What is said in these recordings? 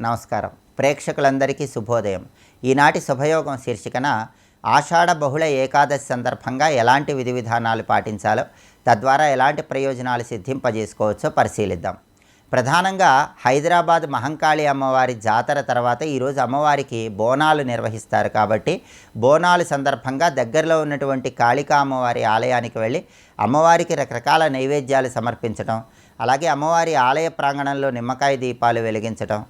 నమస్కారం. ప్రేక్షకులందరికీ శుభోదయం. ఈనాటి శుభయోగం శీర్షికన ఆషాఢ బహుళ ఏకాదశి సందర్భంగా ఎలాంటి విధి విధానాలు పాటించాలో, తద్వారా ఎలాంటి ప్రయోజనాలు సిద్ధింపజేసుకోవచ్చో పరిశీలిద్దాం. ప్రధానంగా హైదరాబాద్ మహంకాళి అమ్మవారి జాతర తర్వాత ఈరోజు అమ్మవారికి బోనాలు నిర్వహిస్తారు. కాబట్టి బోనాలు సందర్భంగా దగ్గరలో ఉన్నటువంటి కాళికా అమ్మవారి ఆలయానికి వెళ్ళి అమ్మవారికి రకరకాల నైవేద్యాలు సమర్పించడం, అలాగే అమ్మవారి ఆలయ ప్రాంగణంలో నిమ్మకాయ దీపాలు వెలిగించడం,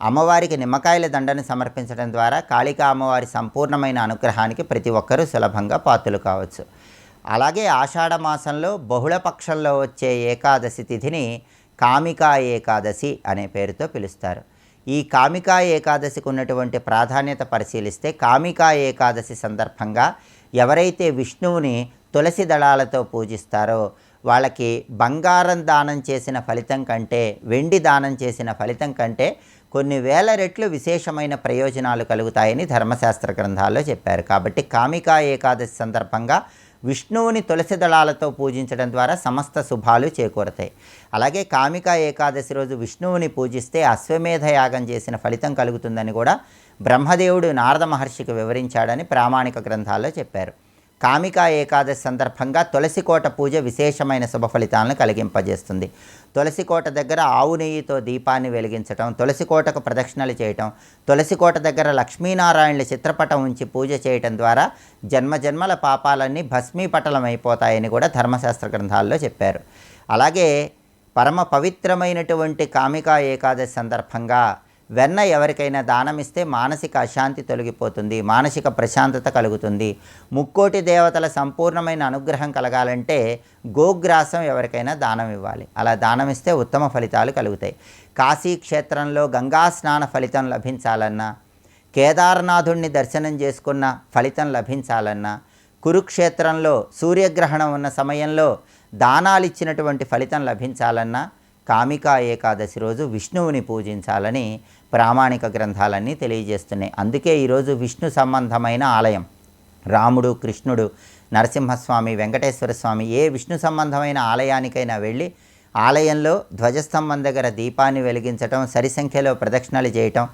అమ్మవారికి నిమ్మకాయల దండను సమర్పించడం ద్వారా కాళికా అమ్మవారి సంపూర్ణమైన అనుగ్రహానికి ప్రతి ఒక్కరూ సులభంగా పాత్రలు కావచ్చు. అలాగే ఆషాఢ మాసంలో బహుళపక్షంలో వచ్చే ఏకాదశి తిథిని కామికా ఏకాదశి అనే పేరుతో పిలుస్తారు. ఈ కామికా ఏకాదశికి ఉన్నటువంటి ప్రాధాన్యత పరిశీలిస్తే, కామికా ఏకాదశి సందర్భంగా ఎవరైతే విష్ణువుని తులసి దళాలతో పూజిస్తారో వాళ్ళకి బంగారం దానం చేసిన ఫలితం కంటే, వెండి దానం చేసిన ఫలితం కంటే కొన్ని వేల రెట్లు విశేషమైన ప్రయోజనాలు కలుగుతాయని ధర్మశాస్త్ర గ్రంథాల్లో చెప్పారు. కాబట్టి కామికా ఏకాదశి సందర్భంగా విష్ణువుని తులసి దళాలతో పూజించడం ద్వారా సమస్త శుభాలు చేకూరతాయి. అలాగే కామికా ఏకాదశి రోజు విష్ణువుని పూజిస్తే అశ్వమేధ యాగం చేసిన ఫలితం కలుగుతుందని కూడా బ్రహ్మదేవుడు నారద మహర్షికి వివరించాడని ప్రామాణిక గ్రంథాల్లో చెప్పారు. కామికా ఏకాదశి సందర్భంగా తులసికోట పూజ విశేషమైన శుభ ఫలితాలను కలిగింపజేస్తుంది. తులసికోట దగ్గర ఆవు నెయ్యితో దీపాన్ని వెలిగించటం, తులసికోటకు ప్రదక్షిణలు చేయటం, తులసికోట దగ్గర లక్ష్మీనారాయణుల చిత్రపటం ఉంచి పూజ చేయటం ద్వారా జన్మజన్మల పాపాలన్నీ భస్మీపటలమైపోతాయని కూడా ధర్మశాస్త్ర గ్రంథాల్లో చెప్పారు. అలాగే పరమ పవిత్రమైనటువంటి కామికా ఏకాదశి సందర్భంగా వెన్న ఎవరికైనా దానమిస్తే మానసిక అశాంతి తొలగిపోతుంది, మానసిక ప్రశాంతత కలుగుతుంది. ముక్కోటి దేవతల సంపూర్ణమైన అనుగ్రహం కలగాలంటే గోగ్రాసం ఎవరికైనా దానం ఇవ్వాలి. అలా దానమిస్తే ఉత్తమ ఫలితాలు కలుగుతాయి. కాశీ క్షేత్రంలో గంగా స్నాన ఫలితం లభించాలన్నా, కేదార్నాథుణ్ణి దర్శనం చేసుకున్న ఫలితం లభించాలన్నా, కురుక్షేత్రంలో సూర్యగ్రహణం ఉన్న సమయంలో దానాలు ఇచ్చినటువంటి ఫలితం లభించాలన్నా కామికా ఏకాదశి రోజు విష్ణువుని పూజించాలని ప్రామాణిక గ్రంథాలన్నీ తెలియజేస్తున్నాయి. అందుకే ఈరోజు విష్ణు సంబంధమైన ఆలయం, రాముడు, కృష్ణుడు, నరసింహస్వామి, వెంకటేశ్వర స్వామి, ఏ విష్ణు సంబంధమైన ఆలయానికైనా వెళ్ళి ఆలయంలో ధ్వజస్తంభం దగ్గర దీపాన్ని వెలిగించటం, సరి సంఖ్యలో ప్రదక్షిణలు చేయటం,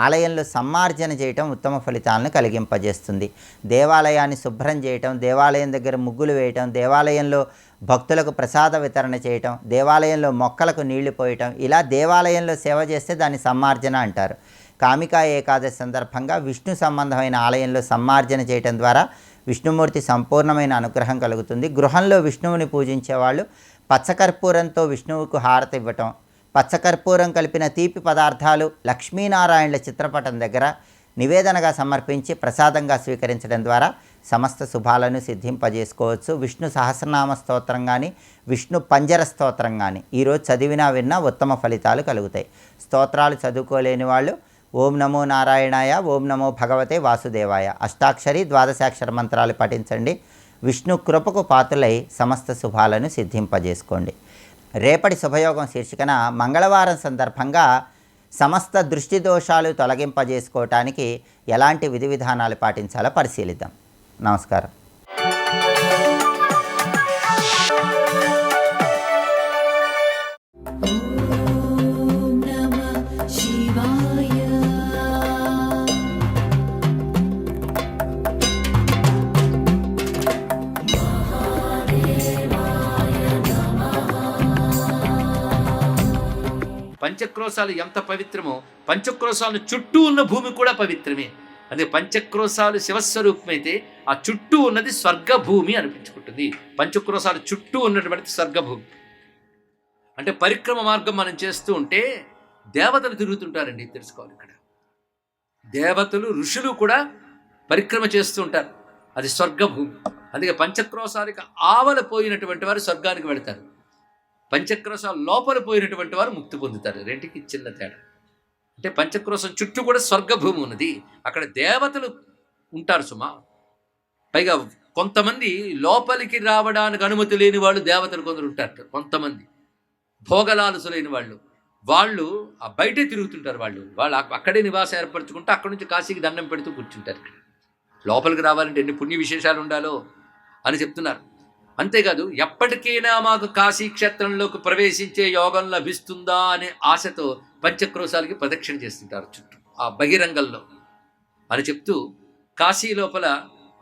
ఆలయంలో సమ్మార్జన చేయటం ఉత్తమ ఫలితాలను కలిగింపజేస్తుంది. దేవాలయాన్ని శుభ్రం చేయటం, దేవాలయం దగ్గర ముగ్గులు వేయటం, దేవాలయంలో భక్తులకు ప్రసాద వితరణ చేయటం, దేవాలయంలో మొక్కలకు నీళ్లు పోయటం, ఇలా దేవాలయంలో సేవ చేస్తే దాన్ని సమ్మార్జన అంటారు. కామికా ఏకాదశి సందర్భంగా విష్ణు సంబంధమైన ఆలయంలో సమ్మార్జన చేయటం ద్వారా విష్ణుమూర్తి సంపూర్ణమైన అనుగ్రహం కలుగుతుంది. గృహంలో విష్ణువుని పూజించేవాళ్ళు పచ్చకర్పూరంతో విష్ణువుకు హారతి ఇవ్వటం, పచ్చకర్పూరం కలిపిన తీపి పదార్థాలు లక్ష్మీనారాయణుల చిత్రపటం దగ్గర నివేదనగా సమర్పించి ప్రసాదంగా స్వీకరించడం ద్వారా సమస్త శుభాలను సిద్ధింపజేసుకోవచ్చు. విష్ణు సహస్రనామ స్తోత్రం కానీ, విష్ణు పంజర స్తోత్రం కానీ ఈరోజు చదివినా విన్నా ఉత్తమ ఫలితాలు కలుగుతాయి. స్తోత్రాలు చదువుకోలేని వాళ్ళు ఓం నమో నారాయణాయ, ఓం నమో భగవతే వాసుదేవాయ అష్టాక్షరి ద్వాదశాక్షర మంత్రాలు పఠించండి. విష్ణు కృపకు పాత్రులై సమస్త శుభాలను సిద్ధింపజేసుకోండి. రేపటి శుభయోగం శీర్షికన మంగళవారం సందర్భంగా సమస్త దృష్టి దోషాలు తొలగింపజేసుకోవటానికి ఎలాంటి విధి విధానాలు పాటించాలో పరిశీలిద్దాం. నమస్కారం. పంచక్రోశాలు ఎంత పవిత్రమో పంచక్రోశాలను చుట్టూ ఉన్న భూమి కూడా పవిత్రమే. అదే పంచక్రోశాలు శివస్వరూపమైతే ఆ చుట్టూ ఉన్నది స్వర్గభూమి అనిపించుకుంటుంది. పంచక్రోశాలు చుట్టూ ఉన్నటువంటి స్వర్గభూమి అంటే పరిక్రమ మార్గం మనం చేస్తూ ఉంటే దేవతలు తిరుగుతుంటారండి, తెలుసుకోవాలి. ఇక్కడ దేవతలు, ఋషులు కూడా పరిక్రమ చేస్తూ ఉంటారు. అది స్వర్గభూమి. అందుకే పంచక్రోశాలకు ఆవల పోయినటువంటి వారు స్వర్గానికి వెళతారు, పంచక్రోశాల లోపల పోయినటువంటి వారు ముక్తి పొందుతారు. రెంటికి చిన్న తేడా. అంటే పంచక్రోశం చుట్టూ కూడా స్వర్గభూమి ఉన్నది, అక్కడ దేవతలు ఉంటారు సుమా. పైగా కొంతమంది లోపలికి రావడానికి అనుమతి లేని వాళ్ళు దేవతలు కొందరు ఉంటారు. కొంతమంది భోగలాలసులైన వాళ్ళు ఆ బయటే తిరుగుతుంటారు. వాళ్ళు అక్కడే నివాసం ఏర్పరచుకుంటూ అక్కడి నుంచి కాశీకి దండం పెడుతూ కూర్చుంటారు. ఇక్కడ లోపలికి రావాలంటే ఎన్ని పుణ్య విశేషాలు ఉండాలో అని చెప్తున్నారు. అంతేకాదు ఎప్పటికైనా మాకు కాశీ క్షేత్రంలోకి ప్రవేశించే యోగం లభిస్తుందా అనే ఆశతో పంచక్రోశాలకి ప్రదక్షిణ చేస్తుంటారు చుట్టూ ఆ బహిరంగంలో అని చెప్తూ, కాశీ లోపల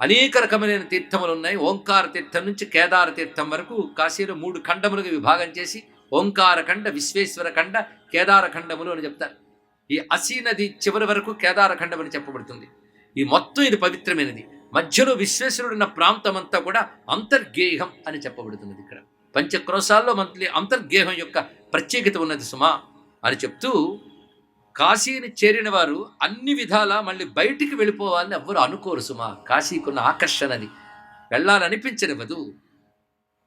అనేక రకమైన తీర్థములు ఉన్నాయి. ఓంకార తీర్థం నుంచి కేదార తీర్థం వరకు కాశీలో 3 ఖండములుగా విభాగం చేసి ఓంకార ఖండ, విశ్వేశ్వర ఖండ, కేదార ఖండములు అని చెప్తారు. ఈ అసీ నది చివరి వరకు కేదార ఖండం అని చెప్పబడుతుంది. ఈ మొత్తం ఇది పవిత్రమైనది. మధ్యలో విశ్వేశ్వరుడు ఉన్న ప్రాంతం అంతా కూడా అంతర్గేహం అని చెప్పబడుతున్నది. ఇక్కడ పంచక్రోశాల్లో మంత్లీ అంతర్గేహం యొక్క ప్రత్యేకత ఉన్నది సుమా అని చెప్తూ, కాశీని చేరిన వారు అన్ని విధాలా మళ్ళీ బయటికి వెళ్ళిపోవాలని ఎవ్వరు అనుకోరు సుమా. కాశీకున్న ఆకర్షణది వెళ్ళాలనిపించనివ్వదు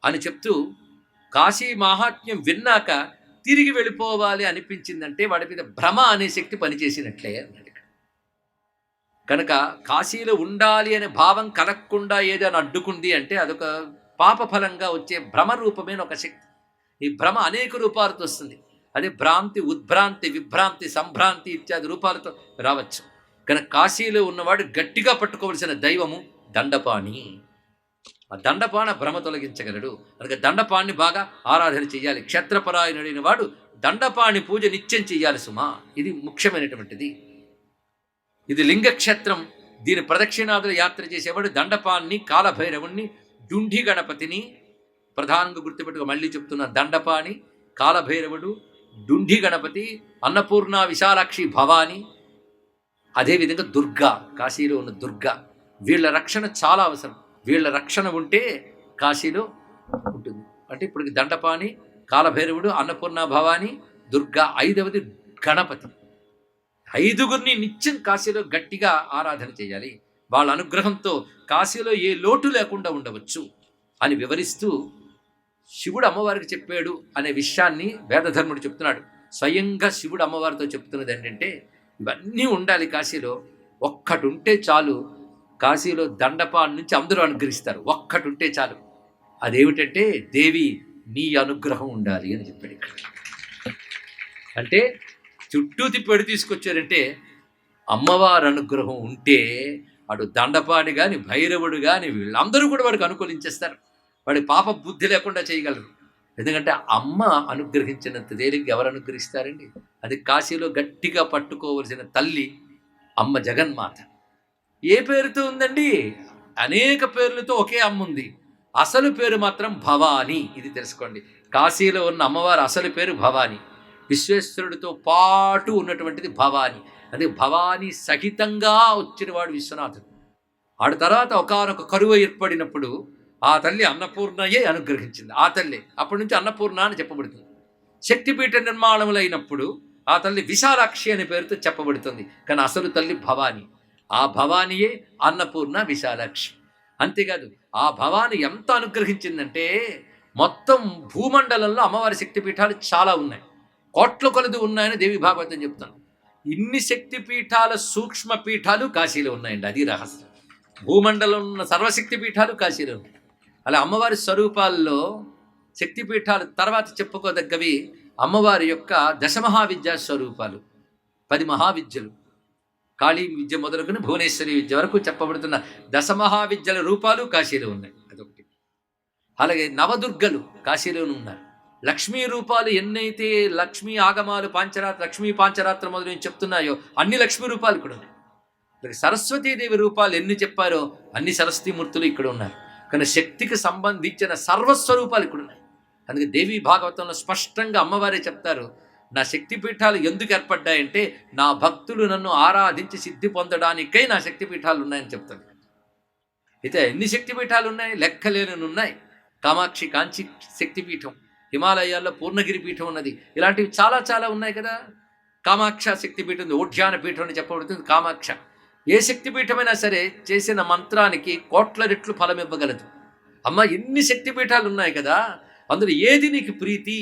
అని చెప్తూ, కాశీ మహాత్మ్యం విన్నాక తిరిగి వెళ్ళిపోవాలి అనిపించిందంటే వాడి మీద భ్రమ అనే శక్తి పనిచేసినట్లే అన్నాడు. కనుక కాశీలో ఉండాలి అనే భావం కలగకుండా ఏదైనా అడ్డుకుంది అంటే అదొక పాపఫలంగా వచ్చే భ్రమ రూపమైన ఒక శక్తి. ఈ భ్రమ అనేక రూపాలతో వస్తుంది. అదే భ్రాంతి, ఉద్భ్రాంతి, విభ్రాంతి, సంభ్రాంతి ఇత్యాది రూపాలతో రావచ్చు. కనుక కాశీలో ఉన్నవాడు గట్టిగా పట్టుకోవలసిన దైవము దండపాణి. ఆ దండపాణ భ్రమ తొలగించగలడు. అందుకే దండపాణిని బాగా ఆరాధన చేయాలి. క్షేత్రపరాయణుడైన వాడు దండపాణి పూజ నిత్యం చేయాలి సుమా. ఇది ముఖ్యమైనటువంటిది. ఇది లింగక్షేత్రం. దీని ప్రదక్షిణాదుల యాత్ర చేసేవాడు దండపాణిని, కాలభైరవుణ్ణి, డుండి గణపతిని ప్రధానంగా గుర్తుపెట్టుకో. మళ్ళీ చెప్తున్నా, దండపాణి, కాలభైరవుడు, డుండి గణపతి, అన్నపూర్ణ, విశాలాక్షి, భవాని, అదేవిధంగా దుర్గా, కాశీలో ఉన్న దుర్గా. వీళ్ళ రక్షణ చాలా అవసరం. వీళ్ళ రక్షణ ఉంటే కాశీలో ఉంటుంది. అంటే ఇప్పుడు దండపాణి, కాలభైరవుడు, అన్నపూర్ణ, భవాని, దుర్గా, 5వది గణపతి. 5గురిని నిత్యం కాశీలో గట్టిగా ఆరాధన చేయాలి. వాళ్ళ అనుగ్రహంతో కాశీలో ఏ లోటు లేకుండా ఉండవచ్చు అని వివరిస్తూ శివుడు అమ్మవారికి చెప్పాడు అనే విషయాన్ని వేదధర్ముడు చెప్తున్నాడు. స్వయంగా శివుడు అమ్మవారితో చెప్తున్నది ఏంటంటే, ఇవన్నీ ఉండాలి కాశీలో. ఒక్కటి ఉంటే చాలు. కాశీలో దండపాణి నుంచి అందరూ అనుగ్రహిస్తారు. ఒక్కటి ఉంటే చాలు. అదేమిటంటే, దేవి నీ అనుగ్రహం ఉండాలి అని చెప్పాడు. ఇక్కడ అంటే చుట్టూ తిప్పెడు తీసుకొచ్చారంటే అమ్మవారి అనుగ్రహం ఉంటే అటు దండపాణి కానీ, భైరవుడు కానీ వీళ్ళందరూ కూడా వాడికి అనుకూలించేస్తారు. వాడి పాప బుద్ధి లేకుండా చేయగలరు. ఎందుకంటే అమ్మ అనుగ్రహించినంత తేలిగ్గా ఎవరు అనుగ్రహిస్తారండి? అది కాశీలో గట్టిగా పట్టుకోవలసిన తల్లి అమ్మ జగన్మాత. ఏ పేరుతో ఉందండి? అనేక పేర్లతో ఒకే అమ్మ ఉంది. అసలు పేరు మాత్రం భవాని. ఇది తెలుసుకోండి. కాశీలో ఉన్న అమ్మవారి అసలు పేరు భవాని. విశ్వేశ్వరుడితో పాటు ఉన్నటువంటిది భవాని. అదే భవాని సహితంగా వచ్చినవాడు విశ్వనాథుడు. ఆడ తర్వాత ఒకనొక కరువు ఏర్పడినప్పుడు ఆ తల్లి అన్నపూర్ణయే అనుగ్రహించింది. ఆ తల్లి అప్పటి నుంచి అన్నపూర్ణ అని చెప్పబడుతుంది. శక్తిపీఠ నిర్మాణములైనప్పుడు ఆ తల్లి విశాలాక్షి అనే పేరుతో చెప్పబడుతుంది. కానీ అసలు తల్లి భవాని. ఆ భవానియే అన్నపూర్ణ, విశాలాక్షి. అంతేకాదు, ఆ భవాని ఎంత అనుగ్రహించిందంటే మొత్తం భూమండలంలో అమ్మవారి శక్తిపీఠాలు చాలా ఉన్నాయి. కోట్ల కొలది ఉన్నాయని దేవి భాగవతం చెప్తాను. ఇన్ని శక్తిపీఠాల సూక్ష్మ పీఠాలు కాశీలో ఉన్నాయండి. అది రహస్యం. భూమండలం ఉన్న సర్వశక్తి పీఠాలు కాశీలో ఉన్నాయి. అలా అమ్మవారి స్వరూపాల్లో శక్తిపీఠాలు తర్వాత చెప్పుకోదగ్గవి అమ్మవారి యొక్క దశమహావిద్యా స్వరూపాలు. 10 మహావిద్యలు, కాళీ విద్య మొదలుకొని భువనేశ్వరి విద్య వరకు చెప్పబడుతున్న దశమహావిద్యల రూపాలు కాశీలో ఉన్నాయి. అదొకటి. అలాగే నవదుర్గలు కాశీలోనూ ఉన్నారు. లక్ష్మీ రూపాలు ఎన్నైతే లక్ష్మీ ఆగమాలు, లక్ష్మీ పాంచరాత్ర మొదలు చెప్తున్నాయో అన్ని లక్ష్మీ రూపాలు ఇక్కడ ఉన్నాయి. సరస్వతీదేవి రూపాలు ఎన్ని చెప్పారో అన్ని సరస్వతీమూర్తులు ఇక్కడ ఉన్నారు. కానీ శక్తికి సంబంధించిన సర్వస్వరూపాలు ఇక్కడ ఉన్నాయి. అందుకే దేవీ భాగవతంలో స్పష్టంగా అమ్మవారే చెప్తారు, నా శక్తిపీఠాలు ఎందుకు ఏర్పడ్డాయంటే నా భక్తులు నన్ను ఆరాధించి సిద్ధి పొందడానికై నా శక్తిపీఠాలు ఉన్నాయని చెప్తాను. అయితే ఎన్ని శక్తిపీఠాలు ఉన్నాయి? లెక్కలేనని ఉన్నాయి. కామాక్షి, కాంచి శక్తిపీఠం, హిమాలయాల్లో పూర్ణగిరి పీఠం ఉన్నది. ఇలాంటివి చాలా చాలా ఉన్నాయి కదా. కామాక్ష శక్తిపీఠం ఉంది, ఓఢ్యాన పీఠం అని చెప్పబడుతుంది. కామాక్ష ఏ శక్తిపీఠమైనా సరే చేసిన మంత్రానికి కోట్ల రెట్లు ఫలం ఇవ్వగలదు. అమ్మ ఎన్ని శక్తిపీఠాలు ఉన్నాయి కదా, అందులో ఏది నీకు ప్రీతి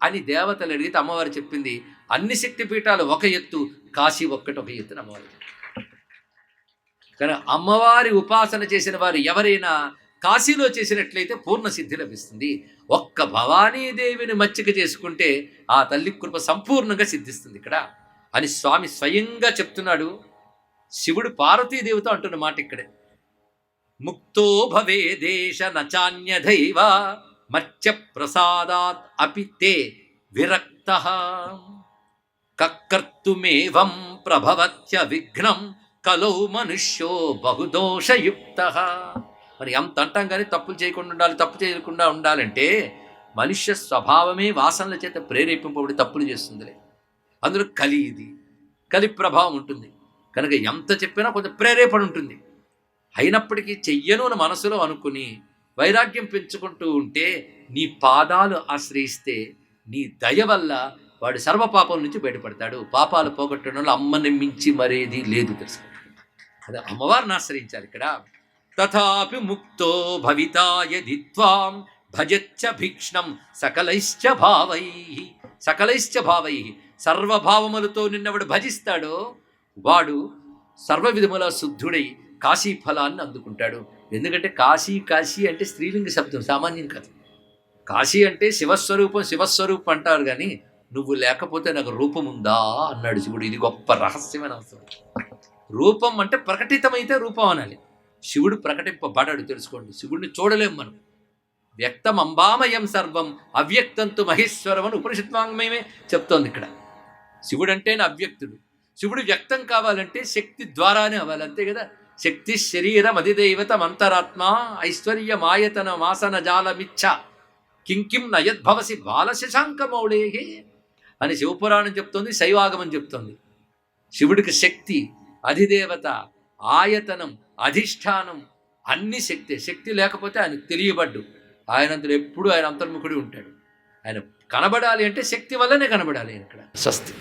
అని దేవతలు అడిగితే అమ్మవారు చెప్పింది, అన్ని శక్తిపీఠాలు ఒక ఎత్తు, కాశీ ఒక్కటి ఒక ఎత్తున అమ్మవారు. కానీ అమ్మవారి ఉపాసన చేసిన వారు ఎవరైనా కాశీలో చేసినట్లయితే పూర్ణ సిద్ధి లభిస్తుంది. ఒక్క భవానీదేవిని మచ్చిక చేసుకుంటే ఆ తల్లి కృప సంపూర్ణంగా సిద్ధిస్తుంది ఇక్కడ అని స్వామి స్వయంగా చెప్తున్నాడు. శివుడు పార్వతీదేవితో అంటున్న మాట ఇక్కడే. ముక్తో భవే దేశ నచాన్య దైవ మత్స్య ప్రసాదాత్ అపి తే విరక్త. కర్తుమేవం ప్రభవత్య విఘ్నం కలౌ మనుష్యో బహుదోషయుక్త. మరి ఎంత అంటాం కానీ తప్పులు చేయకుండా ఉండాలి, తప్పు చేయకుండా ఉండాలంటే మనుష్య స్వభావమే వాసనల చేత ప్రేరేపింపబడి తప్పులు చేస్తుందిలే. అందులో కలి ప్రభావం ఉంటుంది కనుక ఎంత చెప్పినా కొంచెం ప్రేరేపణ ఉంటుంది. అయినప్పటికీ చెయ్యను అని మనసులో అనుకుని వైరాగ్యం పెంచుకుంటూ ఉంటే నీ పాదాలు ఆశ్రయిస్తే నీ దయ వల్ల వాడు సర్వపాపం నుంచి బయటపడతాడు. పాపాలు పోగొట్టడంలో అమ్మని మించి మరేది లేదు తెలుసు. అదే అమ్మవారిని ఆశ్రయించాలి ఇక్కడ. తథాపి ముక్తో భవితా యది త్వాం భజచ్చ భీక్ష్ణం సకలైశ్చ భావై సర్వభావములతో నిన్నవాడు భజిస్తాడో వాడు సర్వ విధముల శుద్ధుడై కాశీ ఫలాన్ని అందుకుంటాడు. ఎందుకంటే కాశీ అంటే స్త్రీలింగ శబ్దం, సామాన్యం కాదు. కాశీ అంటే శివస్వరూపం అంటారు కానీ నువ్వు లేకపోతే నాకు రూపం ఉందా అన్నాడు శివుడు. ఇది గొప్ప రహస్యమైన అవసరం. రూపం అంటే ప్రకటితమైతే రూపం అనాలి. శివుడు ప్రకటింపబడాడు తెలుసుకోండి. శివుడిని చూడలేం మనం. వ్యక్తం అంబామయం సర్వం అవ్యక్తంతు మహేశ్వరం అని ఉపనిషత్వాంగమయమే చెప్తోంది ఇక్కడ. శివుడు అంటేనే అవ్యక్తుడు. శివుడు వ్యక్తం కావాలంటే శక్తి ద్వారానే అవ్వాలి, అంతే కదా. శక్తి శరీరం అధిదైవతం అంతరాత్మ ఐశ్వర్య మాయతన మాసన జాలమిచ్చ కింకిం నయద్భవసి బాలశశాంకమౌళే అని శివపురాణం చెప్తోంది, శైవాగమం చెప్తోంది. శివుడికి శక్తి, అధిదేవత, ఆయతనం, అధిష్టానం అన్ని శక్తి లేకపోతే ఆయన తెలియబడ్డు. ఆయనంతలో ఎప్పుడు ఆయన అంతర్ముఖుడి ఉంటాడు. ఆయన కనబడాలి అంటే శక్తి వల్లనే కనబడాలి. ఆయన ఇక్కడ స్వస్తి.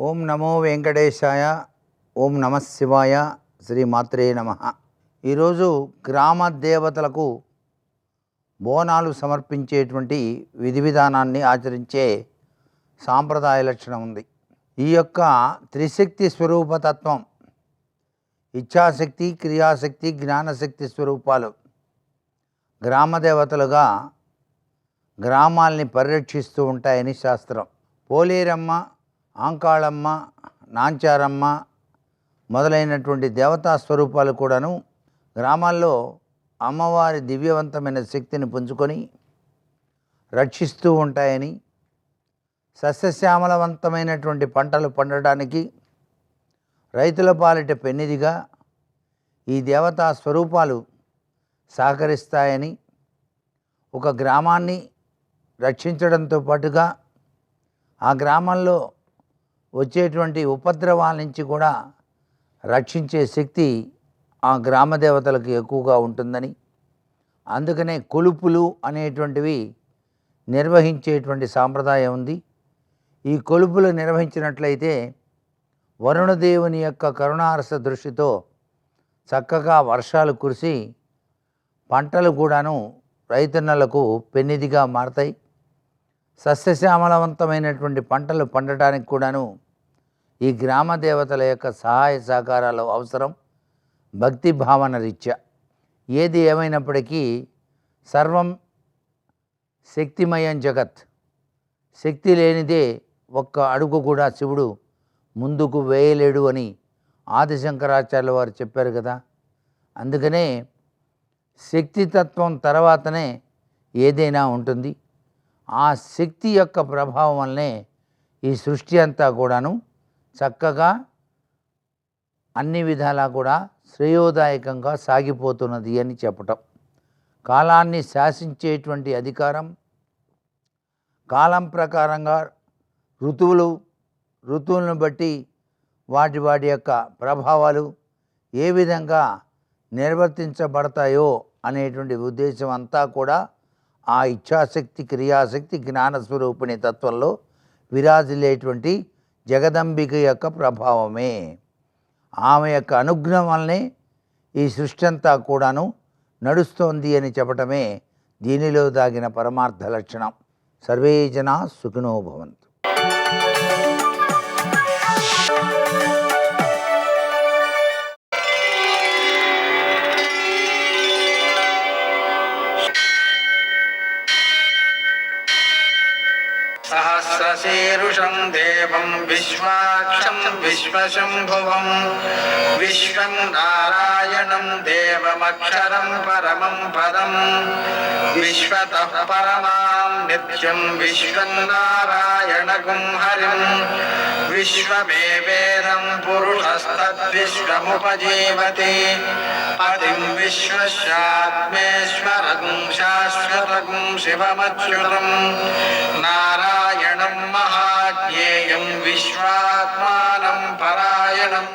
ఓం నమో వెంకటేశాయ. ఓం నమః శివాయ. శ్రీ మాత్రే నమః. ఈరోజు గ్రామ దేవతలకు బోనాలు సమర్పించేటువంటి విధి విధానాన్ని ఆచరించే సాంప్రదాయ లక్షణం ఉంది. ఈ యొక్క త్రిశక్తి స్వరూపతత్వం, ఇచ్ఛాశక్తి, క్రియాశక్తి, జ్ఞానశక్తి స్వరూపాలు గ్రామ దేవతలుగా గ్రామాల్ని పరిరక్షిస్తూ ఉంటాయని శాస్త్రం. పోలేరమ్మ, ఆంకాళమ్మ, నాంచారమ్మ మొదలైనటువంటి దేవతా స్వరూపాలు కూడాను గ్రామాల్లో అమ్మవారి దివ్యవంతమైన శక్తిని పుంజుకొని రక్షిస్తూ ఉంటాయని, సస్యశ్యామలవంతమైనటువంటి పంటలు పండడానికి రైతుల పాలిట పెన్నిదిగా ఈ దేవతా స్వరూపాలు సహకరిస్తాయని, ఒక గ్రామాన్ని రక్షించడంతో పాటుగా ఆ గ్రామంలో వచ్చేటువంటి ఉపద్రవాల నుంచి కూడా రక్షించే శక్తి ఆ గ్రామ దేవతలకు ఎక్కువగా ఉంటుందని, అందుకనే కొలుపులు అనేటువంటివి నిర్వహించేటువంటి సాంప్రదాయం ఉంది. ఈ కొలుపులు నిర్వహించినట్లయితే వరుణదేవుని యొక్క కరుణారస దృష్టితో చక్కగా వర్షాలు కురిసి పంటలు కూడాను రైతన్నలకు పెన్నిదిగా మారతాయి. సస్యశ్యామలవంతమైనటువంటి పంటలు పండటానికి కూడాను ఈ గ్రామ దేవతల యొక్క సహాయ సహకారాలు అవసరం. భక్తి భావన రీత్యా ఏది ఏమైనప్పటికీ సర్వం శక్తిమయం జగత్. శక్తి లేనిదే ఒక్క అడుగు కూడా శివుడు ముందుకు వేయలేడు అని ఆదిశంకరాచార్యుల వారు చెప్పారు కదా. అందుకనే శక్తితత్వం తర్వాతనే ఏదైనా ఉంటుంది. ఆ శక్తి యొక్క ప్రభావం వల్లనే ఈ సృష్టి అంతా కూడాను చక్కగా అన్ని విధాలా కూడా శ్రేయోదాయకంగా సాగిపోతున్నది అని చెప్పటం. కాలాన్ని శాసించేటువంటి అధికారం, కాలం ప్రకారంగా ఋతువులను బట్టి వాటి యొక్క ప్రభావాలు ఏ విధంగా నిర్వర్తించబడతాయో అనేటువంటి ఉద్దేశం అంతా కూడా ఆ ఇచ్ఛాశక్తి, క్రియాశక్తి, జ్ఞానస్వరూపిణి తత్వంలో విరాజిల్లేటువంటి జగదంబిక యొక్క ప్రభావమే. ఆమె యొక్క అనుగ్రహం వల్లనే ఈ సృష్టి అంతా కూడాను నడుస్తోంది అని చెప్పటమే దీనిలో దాగిన పరమార్థ లక్షణం. సర్వే జనా సుఖినో భవంతు. सहस्रशीरुषं देवं विश्वाक्षं विश्वशम्भुवं विश्वं नारायणं देवमक्षरं परमं पदं विश्वतः परमां नित्यं विश्वं नारायणगुं हरिं विश्वमेवेदं पुरुषस्तद्विश्वमुपजीवति पतिं विश्वस्यात्मेश्वरगुं शाश्वतगुं शिवमच्युतं नारायणं महाज्ञेयं विश्वात्मानं परायणम्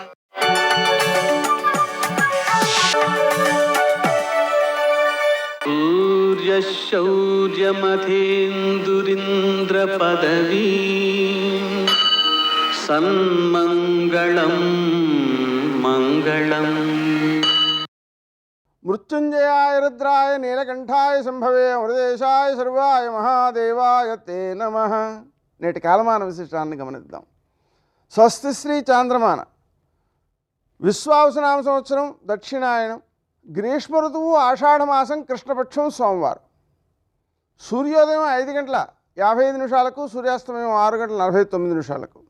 शौर्यमथेन्दुरिन्द्रपदवी सन्मङ्गलं मङ्गलम् మృత్యుంజయాయ రుద్రాయ నీలకంఠాయ సంభవే అమృతేశాయ సర్వాయ మహాదేవాయ తే నమః. నేటి కాలమాన విశిష్టాన్ని గమనిద్దాం. స్వస్తి శ్రీ చాంద్రమాన విశ్వావసనామ సంవత్సరం దక్షిణాయనం, గ్రీష్మ ఋతువు ఆషాఢమాసం, కృష్ణపక్షం, సోమవారం. సూర్యోదయం 5:55 సూర్యాస్తమయం 6:49.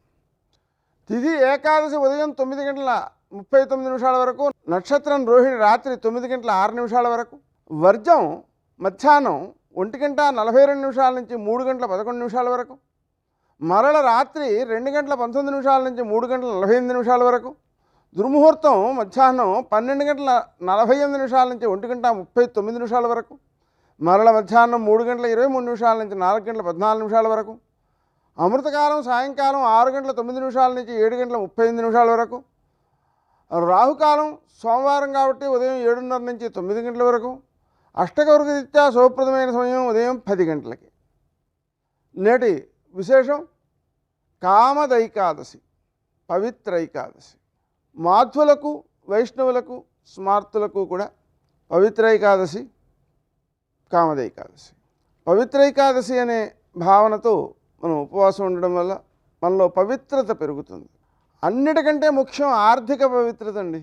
తిథి ఏకాదశి ఉదయం 9:39 వరకు, నక్షత్రం రోహిణి రాత్రి 9:06 వరకు, వర్జం మధ్యాహ్నం 1:42 నుంచి 3:11 వరకు, మరల రాత్రి 2:19 నుంచి 3:48 వరకు, దుర్ముహూర్తం మధ్యాహ్నం 12:48 నుంచి 1:39 వరకు, మరల మధ్యాహ్నం 3:23 నుంచి 4:14 వరకు, అమృతకాలం సాయంకాలం 6:09 నుంచి 7:35 వరకు, రాహుకాలం సోమవారం కాబట్టి ఉదయం 7:30 నుంచి 9 గంటల వరకు, అష్టకవృగ రీత్యా శుభప్రదమైన సమయం ఉదయం 10 గంటలకి. నేటి విశేషం కామదైకాదశి, పవిత్ర ఏకాదశి. మాధ్వులకు, వైష్ణవులకు, స్మార్తులకు కూడా పవిత్ర ఏకాదశి, కామదైకాదశి. పవిత్ర ఏకాదశి అనే భావనతో మనం ఉపవాసం ఉండడం వల్ల మనలో పవిత్రత పెరుగుతుంది. అన్నిటికంటే ముఖ్యం ఆర్థిక పవిత్రత అండి.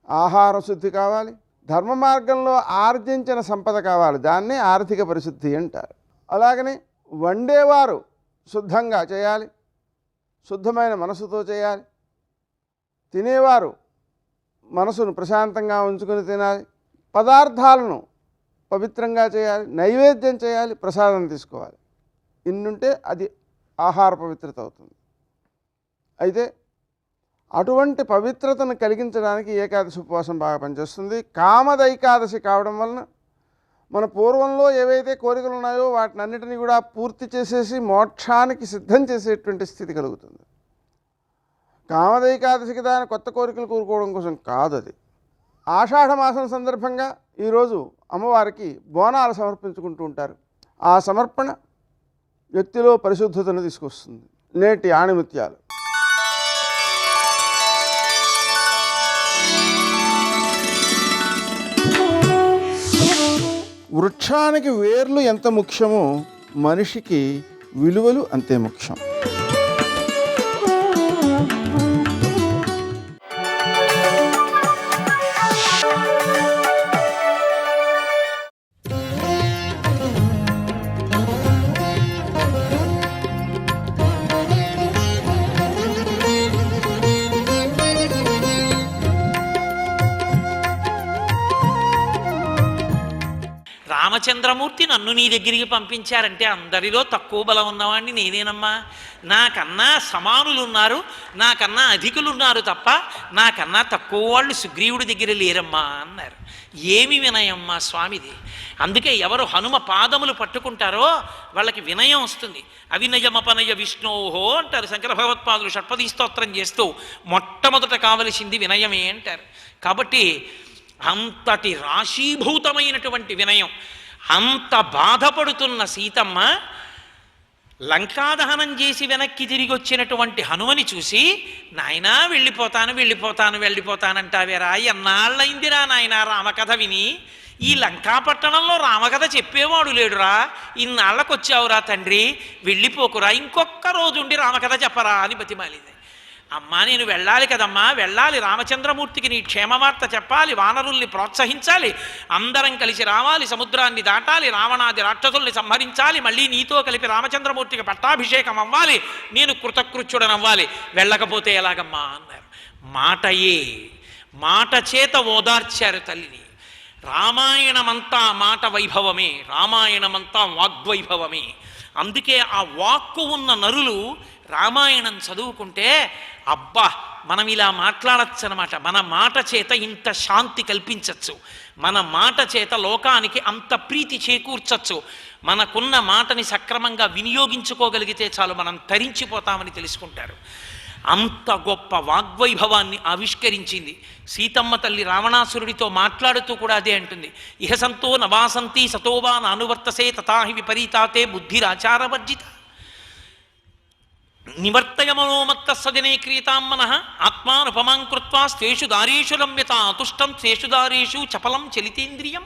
ఆహార శుద్ధి కావాలి, ధర్మ మార్గంలో ఆర్జించిన సంపద కావాలి, దాన్నే ఆర్థిక పరిశుద్ధి అంటారు. అలాగనే వండేవారు శుద్ధంగా చేయాలి, శుద్ధమైన మనసుతో చేయాలి. తినేవారు మనసును ప్రశాంతంగా ఉంచుకొని తినాలి, పదార్థాలను పవిత్రంగా చేయాలి, నైవేద్యం చేయాలి, ప్రసాదం తీసుకోవాలి. ఇన్నుంటే అది ఆహార పవిత్రత అవుతుంది. అయితే అటువంటి పవిత్రతను కలిగించడానికి ఏకాదశి ఉపవాసం బాగా పనిచేస్తుంది. కామదైకాదశి కావడం వలన మన పూర్వంలో ఏవైతే కోరికలు ఉన్నాయో వాటిని అన్నిటినీ కూడా పూర్తి చేసేసి మోక్షానికి సిద్ధం చేసేటువంటి స్థితి కలుగుతుంది. కామదైకాదశికి దాని కొత్త కోరికలు కోరుకోవడం కోసం కాదు, అది ఆషాఢ మాసం సందర్భంగా ఈరోజు అమ్మవారికి బోనాలు సమర్పించుకుంటూ ఉంటారు. ఆ సమర్పణ వ్యక్తిలో పరిశుద్ధతను తీసుకొస్తుంది. నేటి ఆణిముత్యాలు. వృక్షానికి వేర్లు ఎంత ముఖ్యమో మనిషికి విలువలు అంతే ముఖ్యం. రామచంద్రమూర్తి నన్ను నీ దగ్గరికి పంపించారంటే అందరిలో తక్కువ బలం ఉన్నవాడిని నేనేనమ్మా. నాకన్నా సమానులు ఉన్నారు, నాకన్నా అధికులు ఉన్నారు తప్ప నాకన్నా తక్కువ వాళ్ళు సుగ్రీవుడి దగ్గర లేరమ్మా అన్నారు. ఏమి వినయమ్మా స్వామిది. అందుకే ఎవరు హనుమ పాదములు పట్టుకుంటారో వాళ్ళకి వినయం వస్తుంది. అవినయమపనయ విష్ణోహో అంటారు శంకర భగవత్పాదులు షట్పదీ స్తోత్రం చేస్తూ. మొట్టమొదట కావలసింది వినయమే అంటారు. కాబట్టి అంతటి రాశీభూతమైనటువంటి వినయం. అంత బాధపడుతున్న సీతమ్మ లంకాదహనం చేసి వెనక్కి తిరిగి వచ్చినటువంటి హనుమని చూసి, నాయనా వెళ్ళిపోతానంటావేరా, ఎన్నాళ్ళైందిరా నాయనా రామకథ విని, ఈ లంకాపట్టణంలో రామకథ చెప్పేవాడు లేడురా, ఇన్నాళ్ళకొచ్చావురా తండ్రి, వెళ్ళిపోకురా, ఇంకొక్క రోజుండి రామకథ చెప్పరా అని బతిమాలింది. అమ్మా నేను వెళ్ళాలి కదమ్మా, వెళ్ళాలి, రామచంద్రమూర్తికి నీ క్షేమవార్త చెప్పాలి, వానరుల్ని ప్రోత్సహించాలి, అందరం కలిసి రావాలి, సముద్రాన్ని దాటాలి, రావణాది రాక్షసుల్ని సంహరించాలి, మళ్ళీ నీతో కలిపి రామచంద్రమూర్తికి పట్టాభిషేకం అవ్వాలి, నేను కృతకృత్యుడనవ్వాలి, వెళ్ళకపోతే ఎలాగమ్మా అన్నారు. మాట చేత ఓదార్చారు తల్లిని. రామాయణమంతా మాట వైభవమే, రామాయణమంతా వాగ్వైభవమే. అందుకే ఆ వాక్కు ఉన్న నరులు రామాయణం చదువుకుంటే అబ్బా మనం ఇలా మాట్లాడచ్చు అనమాట. మన మాట చేత ఇంత శాంతి కల్పించవచ్చు, మన మాట చేత లోకానికి అంత ప్రీతి చేకూర్చచ్చు, మనకున్న మాటని సక్రమంగా వినియోగించుకోగలిగితే చాలు మనం తరించిపోతామని తెలుసుకుంటారు. అంత గొప్ప వాగ్వైభవాన్ని ఆవిష్కరించింది సీతమ్మ తల్లి. రావణాసురుడితో మాట్లాడుతూ కూడా అదే అంటుంది, ఇహ సంతో నవాసంతి సతోవా నానువర్తసే తథాహి విపరీతాతే బుద్ధిరాచారవర్జిత నివర్తయ మనోమత్త సజనే క్రియతాం మనః ఆత్మానుపమాం కృత్వా స్వేషు దారేషు రమ్యత అతుష్టం స్వేషు దారేషు చపలం చలితేంద్రియం.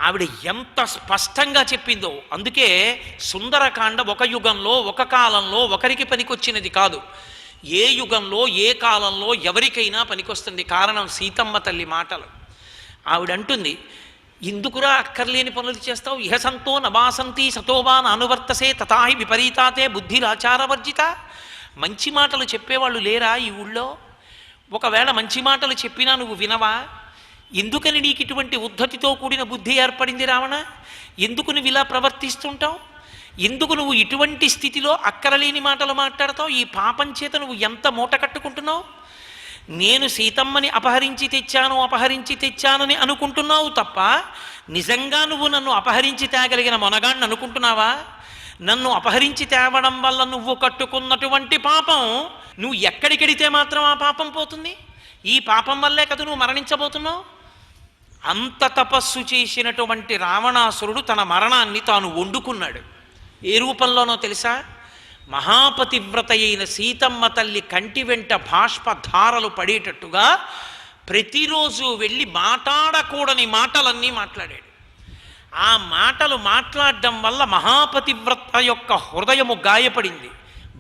ఆవిడ ఎంత స్పష్టంగా చెప్పిందో. అందుకే సుందరకాండ ఒక యుగంలో ఒక కాలంలో ఒకరికి పనికొచ్చినది కాదు, ఏ యుగంలో ఏ కాలంలో ఎవరికైనా పనికొస్తుంది. కారణం సీతమ్మ తల్లి మాటలు. ఆవిడంటుంది, ఎందుకురా అక్కర్లేని పనులు చేస్తావు, ఇహ సంతో నవాసంతి సతోవా నానువర్తసే తథాహి విపరీతాతే బుద్ధిరాచారవర్జిత. మంచి మాటలు చెప్పేవాళ్ళు లేరా ఈ ఊళ్ళో? ఒకవేళ మంచి మాటలు చెప్పినా నువ్వు వినవా? ఎందుకని నీకు ఇటువంటి ఉద్ధతితో కూడిన బుద్ధి ఏర్పడింది రావణ? ఎందుకు నువ్వు ఇలా ప్రవర్తిస్తుంటావు? ఎందుకు నువ్వు ఇటువంటి స్థితిలో అక్కరలేని మాటలు మాట్లాడతావు? ఈ పాపం చేత నువ్వు ఎంత మూట కట్టుకుంటున్నావు? నేను సీతమ్మని అపహరించి తెచ్చానని అనుకుంటున్నావు తప్ప నిజంగా నువ్వు నన్ను అపహరించి తేగలిగిన మొనగాన్ని అనుకుంటున్నావా? నన్ను అపహరించి తేవడం వల్ల నువ్వు కట్టుకున్నటువంటి పాపం నువ్వు ఎక్కడికెడితే మాత్రం ఆ పాపం పోతుంది. ఈ పాపం వల్లే కదా నువ్వు మరణించబోతున్నావు. అంత తపస్సు చేసినటువంటి రావణాసురుడు తన మరణాన్ని తాను వండుకున్నాడు. ఏ రూపంలోనో తెలుసా? మహాపతివ్రత అయిన సీతమ్మ తల్లి కంటి వెంట బాష్పధారలు పడేటట్టుగా ప్రతిరోజు వెళ్ళి మాట్లాడకూడని మాటలన్నీ మాట్లాడాడు. ఆ మాటలు మాట్లాడడం వల్ల మహాపతివ్రత యొక్క హృదయము గాయపడింది,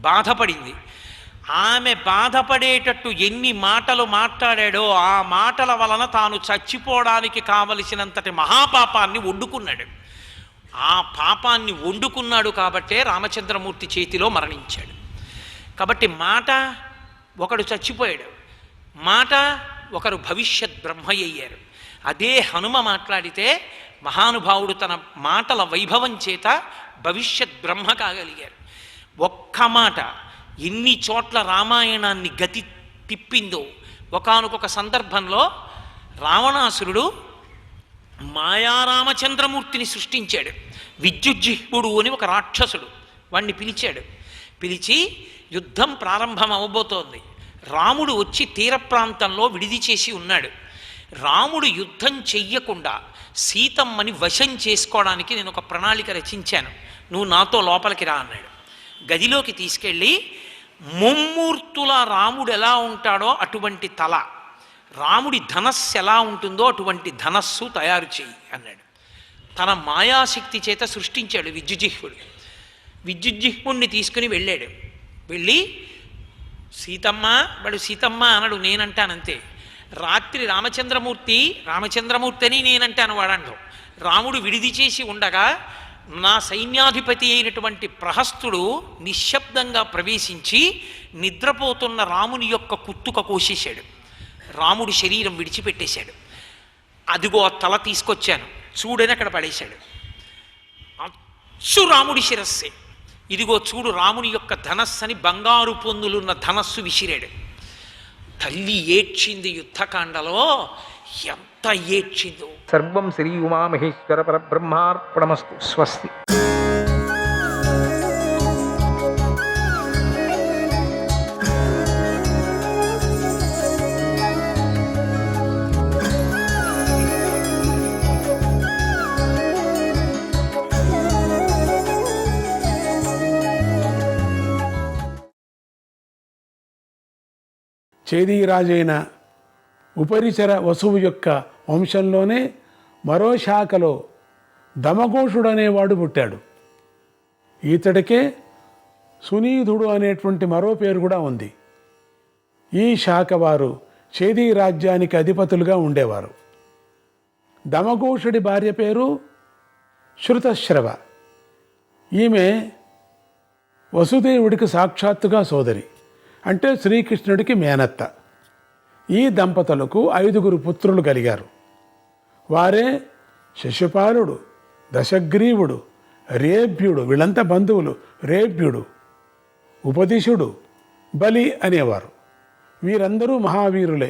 బాధపడింది. ఆమె బాధపడేటట్టు ఎన్ని మాటలు మాట్లాడాడో ఆ మాటల వలన తాను చచ్చిపోవడానికి కావలసినంతటి మహాపాపాన్ని వండుకున్నాడు. ఆ పాపాన్ని వండుకున్నాడు కాబట్టే రామచంద్రమూర్తి చేతిలో మరణించాడు. కాబట్టి మాట ఒకడు చచ్చిపోయాడు, మాట ఒకరు భవిష్యత్ బ్రహ్మ అయ్యారు. అదే హనుమ మాట్లాడితే మహానుభావుడు తన మాటల వైభవం చేత భవిష్యత్ బ్రహ్మ కాగలిగారు. ఒక్క మాట ఎన్ని చోట్ల రామాయణాన్ని గతి తిప్పిందో. ఒకానొక సందర్భంలో రావణాసురుడు మాయారామచంద్రమూర్తిని సృష్టించాడు. విద్యుజ్జిహ్వుడు అని ఒక రాక్షసుడు వాణ్ణి పిలిచాడు. పిలిచి యుద్ధం ప్రారంభం అవ్వబోతోంది. రాముడు వచ్చి తీర ప్రాంతంలో విడిది చేసి ఉన్నాడు. రాముడు యుద్ధం చెయ్యకుండా సీతమ్మని వశం చేసుకోవడానికి నేను ఒక ప్రణాళిక రచించాను, నువ్వు నాతో లోపలికి రా అన్నాడు. గదిలోకి తీసుకెళ్ళి ముమ్మూర్తుల రాముడు ఎలా ఉంటాడో అటువంటి తల, రాముడి ధనస్సు ఎలా ఉంటుందో అటువంటి ధనస్సు తయారు చేయి అన్నాడు. తన మాయాశక్తి చేత సృష్టించాడు విద్యుజిహ్వుడు. విద్యుజిహ్వుడిని తీసుకుని వెళ్ళాడు. వెళ్ళి సీతమ్మ, వాడు సీతమ్మ అనడు, నేనంటానంతే. రాత్రి రామచంద్రమూర్తి అని నేనంటాను వాడంటూ. రాముడు విడిది చేసి ఉండగా నా సైన్యాధిపతి అయినటువంటి ప్రహస్తుడు నిశ్శబ్దంగా ప్రవేశించి నిద్రపోతున్న రాముని యొక్క కుత్తుక కోసేశాడు. రాముడి శరీరం విడిచిపెట్టేశాడు. అదిగో తల తీసుకొచ్చాను చూడని అక్కడ పడేశాడు. అచ్చు రాముడి శిరస్సే. ఇదిగో చూడు రాముని యొక్క ధనస్సని బంగారు పొందులున్న ధనస్సు విసిరాడు. తల్లి ఏడ్చింది. యుద్ధకాండలో ఎంత ఏడ్చిందో. సర్వం శ్రీ ఉమామహేశ్వర పరబ్రహ్మార్పణమస్తు. స్వస్తి. చేదీరాజైన ఉపరిచర వసువు యొక్క వంశంలోనే మరో శాఖలో దమఘోషుడు అనేవాడు పుట్టాడు. ఈతడికే సునీధుడు అనేటువంటి మరో పేరు కూడా ఉంది. ఈ శాఖ వారు చేదీ రాజ్యానికి అధిపతులుగా ఉండేవారు. దమఘోషుడి భార్య పేరు శృతశ్రవ. ఈమె వసుదేవుడికి సాక్షాత్తుగా సోదరి, అంటే శ్రీకృష్ణుడికి మేనత్త. ఈ దంపతులకు 5 పుత్రులు కలిగారు. వారే శిశుపాలుడు, దశగ్రీవుడు, రేభ్యుడు, వీళ్ళంతా బంధువులు. రేభ్యుడు, ఉపదిశుడు, బలి అనేవారు. వీరందరూ మహావీరులే.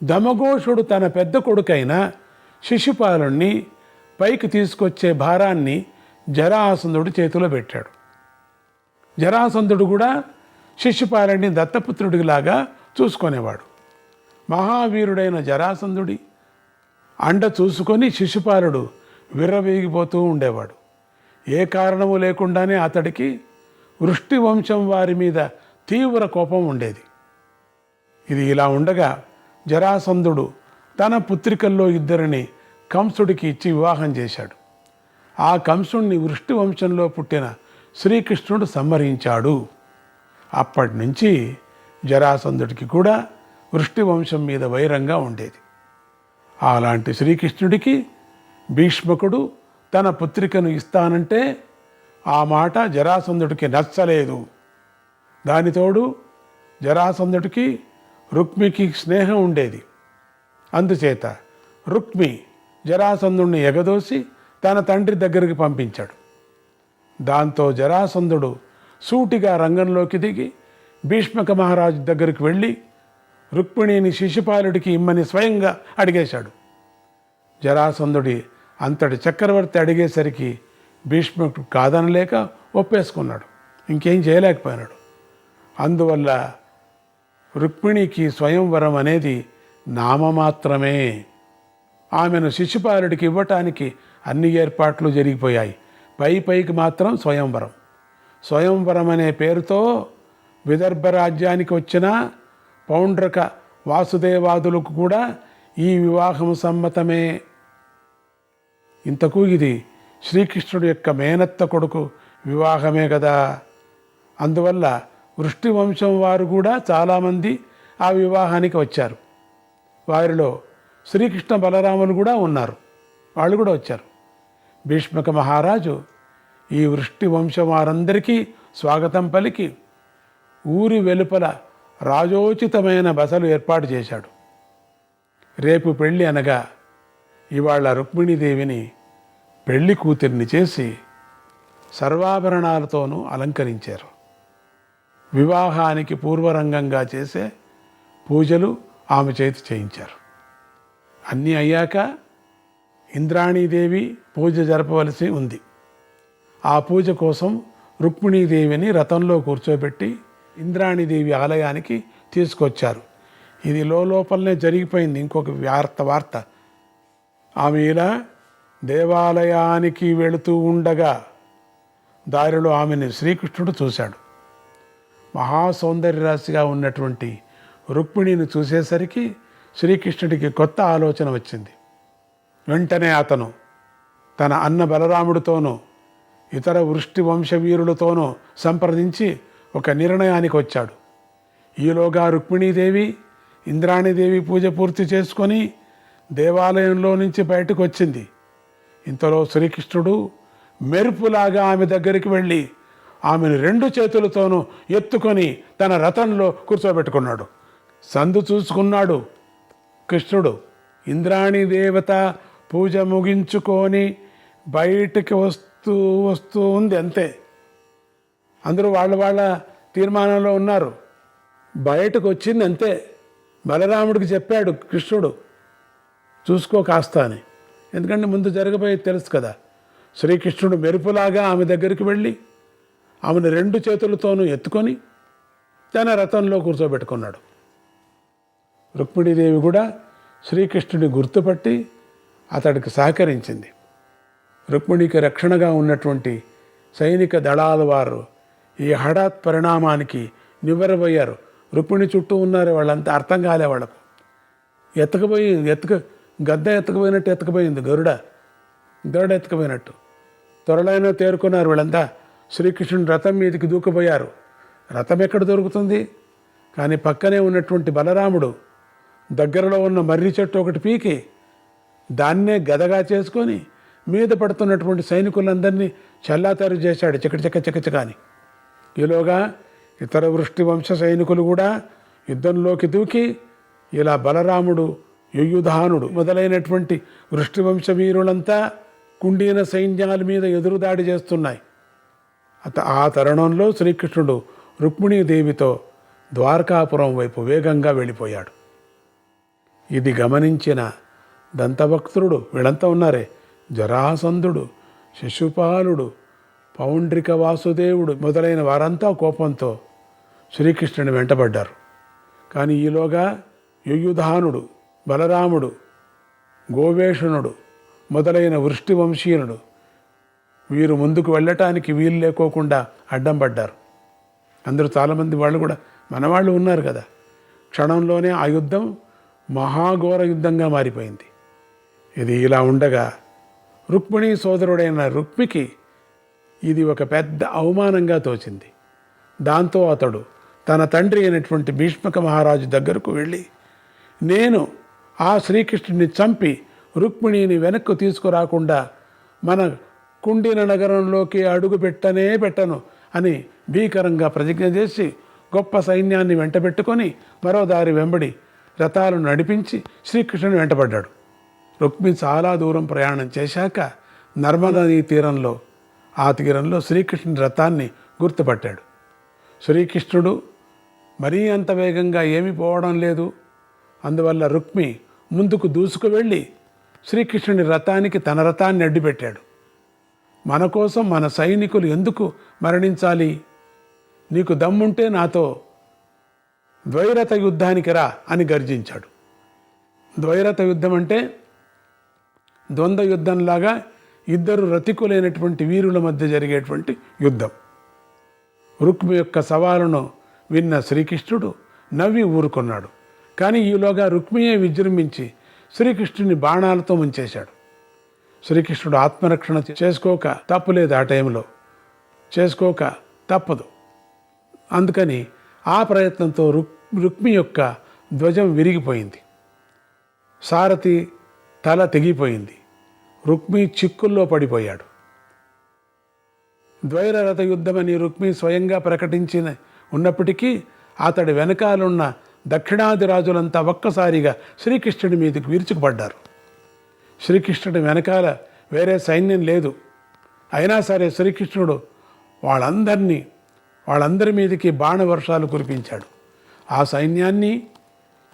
దమఘోషుడు తన పెద్ద కొడుకైన శిశుపాలుణ్ణి పైకి తీసుకొచ్చే భారాన్ని జరాసంధుడి చేతిలో పెట్టాడు. జరాసంధుడు కూడా శిశుపాలుని దత్తపుత్రుడిలాగా చూసుకునేవాడు. మహావీరుడైన జరాసంధుడి అండ చూసుకొని శిశుపాలుడు విర్రవీగిపోతూ ఉండేవాడు. ఏ కారణము లేకుండానే అతడికి వృష్టి వంశం వారి మీద తీవ్ర కోపం ఉండేది. ఇది ఇలా ఉండగా జరాసంధుడు తన పుత్రికల్లో 2 కంసుడికి ఇచ్చి వివాహం చేశాడు. ఆ కంసుడిని వృష్టి వంశంలో పుట్టిన శ్రీకృష్ణుడు సంహరించాడు. అప్పటి నుంచి జరాసంధుడికి కూడా వృష్టి వంశం మీద వైరంగా ఉండేది. అలాంటి శ్రీకృష్ణుడికి భీష్మకుడు తన పుత్రికను ఇస్తానంటే ఆ మాట జరాసంధుడికి నచ్చలేదు. దానితోడు జరాసంధుడికి రుక్మికి స్నేహం ఉండేది. అందుచేత రుక్మి జరాసంధుడిని ఎగదోసి తన తండ్రి దగ్గరికి పంపించాడు. దాంతో జరాసంధుడు సూటిగా రంగంలోకి దిగి భీష్మక మహారాజు దగ్గరికి వెళ్ళి రుక్మిణిని శిశుపాలుడికి ఇమ్మని స్వయంగా అడిగేశాడు. జరాసంధుడి అంతటి చక్రవర్తి అడిగేసరికి భీష్ముడు కాదనలేక ఒప్పేసుకున్నాడు. ఇంకేం చేయలేకపోయినాడు. అందువల్ల రుక్మిణికి స్వయంవరం అనేది నామమాత్రమే. ఆమెను శిశుపాలుడికి ఇవ్వటానికి అన్ని ఏర్పాట్లు జరిగిపోయాయి. పైకి మాత్రం స్వయంవరం. స్వయంవరం అనే పేరుతో విదర్భ రాజ్యానికి వచ్చిన పౌండ్రక వాసుదేవాదులకు కూడా ఈ వివాహం సమ్మతమే. ఇంతకు ఇది శ్రీకృష్ణుడి యొక్క మేనత్త కొడుకు వివాహమే కదా. అందువల్ల వృష్టి వంశం వారు కూడా చాలామంది ఆ వివాహానికి వచ్చారు. వారిలో శ్రీకృష్ణ బలరాములు కూడా ఉన్నారు. వాళ్ళు కూడా వచ్చారు. భీష్మక మహారాజు ఈ వృష్టి వంశం వారందరికీ స్వాగతం పలికి ఊరి వెలుపల రాజోచితమైన బసలు ఏర్పాటు చేశాడు. రేపు పెళ్ళి అనగా ఇవాళ రుక్మిణీదేవిని పెళ్లి కూతురిని చేసి సర్వాభరణాలతోనూ అలంకరించారు. వివాహానికి పూర్వరంగంగా చేసే పూజలు ఆమె చేతి చేయించారు. అన్నీ అయ్యాక ఇంద్రాణీదేవి పూజ జరపవలసి ఉంది. ఆ పూజ కోసం రుక్మిణీదేవిని రథంలో కూర్చోబెట్టి ఇంద్రాణీదేవి ఆలయానికి తీసుకొచ్చారు. ఇది లోపలనే జరిగిపోయింది. ఇంకొక వార్త ఆమె ఇలా దేవాలయానికి వెళుతూ ఉండగా దారిలో ఆమెను శ్రీకృష్ణుడు చూశాడు. మహాసౌందర్యరాశిగా ఉన్నటువంటి రుక్మిణిని చూసేసరికి శ్రీకృష్ణుడికి కొత్త ఆలోచన వచ్చింది. వెంటనే అతను తన అన్న బలరాముడితోనూ ఇతర వృష్టి వంశవీరులతోనూ సంప్రదించి ఒక నిర్ణయానికి వచ్చాడు. ఈలోగా రుక్మిణీదేవి ఇంద్రాణీదేవి పూజ పూర్తి చేసుకొని దేవాలయంలో నుంచి బయటకు వచ్చింది. ఇంతలో శ్రీకృష్ణుడు మెరుపులాగా ఆమె దగ్గరికి వెళ్ళి ఆమెను 2 చేతులతోనూ ఎత్తుకొని తన రథంలో కూర్చోబెట్టుకున్నాడు. సందు చూసుకున్నాడు కృష్ణుడు. ఇంద్రాణి దేవత పూజ ముగించుకొని బయటికి వస్తూ ఉంది. అంతే. అందరూ వాళ్ళ తీర్మానంలో ఉన్నారు. బయటకు వచ్చింది అంతే. బలరాముడికి చెప్పాడు కృష్ణుడు, చూసుకో కాస్త అని. ఎందుకంటే ముందు జరగబోయేది తెలుసు కదా. శ్రీకృష్ణుడు మెరుపులాగా ఆమె దగ్గరికి వెళ్ళి ఆమెను 2 చేతులతోనూ ఎత్తుకొని తన రథంలో కూర్చోబెట్టుకున్నాడు. రుక్మిణీదేవి కూడా శ్రీకృష్ణుడిని గుర్తుపట్టి అతడికి సహకరించింది. రుక్మిణికి రక్షణగా ఉన్నటువంటి సైనిక దళాల వారు ఈ హఠాత్ పరిణామానికి నివ్వెరబోయారు. రుక్మిణి చుట్టూ ఉన్నారు. వాళ్ళంతా అర్థం కాలే వాళ్ళకు. గద్ద ఎత్తకపోయినట్టు ఎత్తకపోయింది. గరుడ ఎత్తకపోయినట్టు. త్వరలైనా తేరుకున్నారు వీళ్ళంతా. శ్రీకృష్ణుని రథం మీదకి దూకపోయారు. రథం ఎక్కడ దొరుకుతుంది? కానీ పక్కనే ఉన్నటువంటి బలరాముడు దగ్గరలో ఉన్న మర్రి చెట్టు ఒకటి పీకి దాన్నే గదగా చేసుకొని మీద పడుతున్నటువంటి సైనికులందరినీ చల్లాతరు చేశాడు చకచకని. ఈలోగా ఇతర వృష్టి వంశ సైనికులు కూడా యుద్ధంలోకి దూకి ఇలా బలరాముడు, యుయుధానుడు మొదలైనటువంటి వృష్టివంశ వీరులంతా కుండీన సైన్యాల మీద ఎదురుదాడి చేస్తున్నాయి. ఆ తరుణంలో శ్రీకృష్ణుడు రుక్మిణీదేవితో ద్వారకాపురం వైపు వేగంగా వెళ్ళిపోయాడు. ఇది గమనించిన దంతభక్తుడు, వీళ్ళంతా ఉన్నారే, జరాసంధుడు, శిశుపాలుడు, పౌండ్రిక వాసుదేవుడు మొదలైన వారంతా కోపంతో శ్రీకృష్ణుని వెంటబడ్డారు. కానీ ఈలోగా యుయుధానుడు, బలరాముడు, గోవేషణుడు మొదలైన వృష్టి వంశీయునుడు వీరు ముందుకు వెళ్ళటానికి వీలు లేకోకుండా అడ్డం పడ్డారు. అందరూ చాలామంది వాళ్ళు కూడా మనవాళ్ళు ఉన్నారు కదా. క్షణంలోనే ఆ యుద్ధం మహాఘోర యుద్ధంగా మారిపోయింది. ఇది ఇలా ఉండగా రుక్మిణీ సోదరుడైన రుక్మికి ఇది ఒక పెద్ద అవమానంగా తోచింది. దాంతో అతడు తన తండ్రి అయినటువంటి భీష్మక మహారాజు దగ్గరకు వెళ్ళి, నేను ఆ శ్రీకృష్ణుని చంపి రుక్మిణిని వెనక్కు తీసుకురాకుండా మన కుండిన నగరంలోకి అడుగు పెట్టను అని భీకరంగా ప్రతిజ్ఞ చేసి గొప్ప సైన్యాన్ని వెంటబెట్టుకొని మరో దారి వెంబడి రథాలను నడిపించి శ్రీకృష్ణుని వెంటబడ్డాడు. రుక్మి చాలా దూరం ప్రయాణం చేశాక నర్మదా నదీ తీరంలో శ్రీకృష్ణుని రథాన్ని గుర్తుపట్టాడు. శ్రీకృష్ణుడు మరీ అంత వేగంగా ఏమీ పోవడం లేదు. అందువల్ల రుక్మి ముందుకు దూసుకు వెళ్ళి శ్రీకృష్ణుని రథానికి తన రథాన్ని అడ్డుపెట్టాడు. మన కోసం మన సైనికులు ఎందుకు మరణించాలి? నీకు దమ్ముంటే నాతో ద్వైరథ యుద్ధానికి రా అని గర్జించాడు. ద్వైరథ యుద్ధం అంటే ద్వంద్వ యుద్ధంలాగా ఇద్దరు రతికులైనటువంటి వీరుల మధ్య జరిగేటువంటి యుద్ధం. రుక్మి యొక్క సవాలును విన్న శ్రీకృష్ణుడు నవ్వి ఊరుకున్నాడు. కానీ ఈలోగా రుక్మియే విజృంభించి శ్రీకృష్ణుని బాణాలతో ముంచేశాడు. శ్రీకృష్ణుడు ఆత్మరక్షణ చేసుకోక తప్పులేదు, ఆ టైంలో చేసుకోక తప్పదు. అందుకని ఆ ప్రయత్నంతో రుక్మి యొక్క ధ్వజం విరిగిపోయింది, సారథి తల తెగిపోయింది, రుక్మి చిక్కుల్లో పడిపోయాడు. ద్వైరరథ యుద్ధమని రుక్మి స్వయంగా ప్రకటించిన ఉన్నప్పటికీ అతడి వెనకాలన్న దక్షిణాది రాజులంతా ఒక్కసారిగా శ్రీకృష్ణుడి మీదకి విరుచుకుపడ్డారు. శ్రీకృష్ణుడి వెనకాల వేరే సైన్యం లేదు. అయినా సరే శ్రీకృష్ణుడు వాళ్ళందరి మీదకి బాణవర్షాలు కురిపించాడు. ఆ సైన్యాన్ని